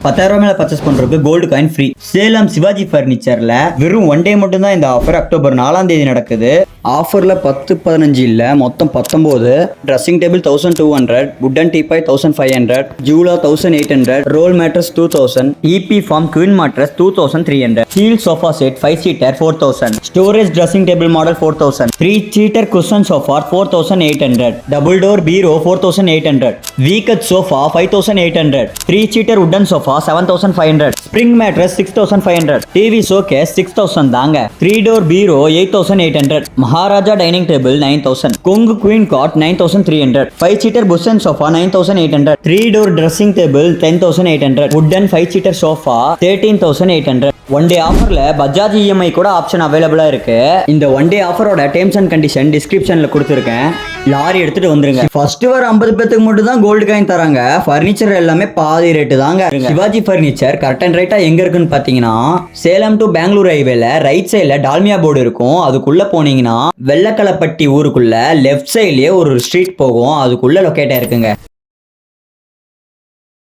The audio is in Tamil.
10,000 மேல பர்ச்சேஸ் பண்றதுக்கு gold coin free. Salem Sivaji பர்னிச்சர்ல வெறும் 1 டே மட்டும் தான் இந்த ஆஃபர். அக்டோபர் 4ஆம் தேதி நடக்குது. ஆஃபர்ல 10-15 இல்ல, மொத்தம் 19. ட்ரெஸ்ஸிங் டேபிள் 1200, வுடன் டீபாய் 1500, ஜூலா 1800, roll mattress 2000, EP foam queen mattress 2300, ஹீல் sofa set 5 seater 4000, storage dressing table model 4000, 3 seater cushion sofa 4800, double door bureau 4800, வீக்கட் sofa 5800, 3 seater wooden sofa 7500, spring mattress 6500, TV showcase 6000 தாங்க. 3 door bureau 8800, Maharaja dining table 9000, Kongu queen cot 9300, 5 seater cushion sofa 9800, 3 door dressing table 10800, வுடன் 5 சீட்டர் சோஃபா 13800. 1 டே ஆஃபர்ல பஜாஜ் இஎம்ஐ கூட ஆப்ஷன் அவைலபிளா இருக்கு. இந்த 1 டே ஆஃபரோட டேர்ம்ஸ் அண்ட் கண்டிஷன் டிஸ்கிரிப்ஷன்ல கொடுத்துருக்கேன். லாரி எடுத்துட்டு வந்துருங்க. ஃபர்ஸ்ட் வர 50 பேத்துக்கு மட்டும் தான் கோல்டு காயின் தராங்க. ஃபர்னிச்சர் எல்லாமே பாதி ரேட்டு தாங்க. சிவாஜி பர்னிச்சர் கரெக்ட் அண்ட் ரைட்டா எங்க இருக்குன்னு பாத்தீங்கன்னா, சேலம் டு பெங்களூர் ஹைவேல ரைட் சைட்ல டால்மியா போர்டு இருக்கும். அதுக்குள்ள போனீங்கன்னா வெள்ளக்கலப்பட்டி ஊருக்குள்ள லெஃப்ட் சைட்லயே ஒரு ஸ்ட்ரீட் போகும். அதுக்குள்ள லொக்கேட்டா இருக்குங்க.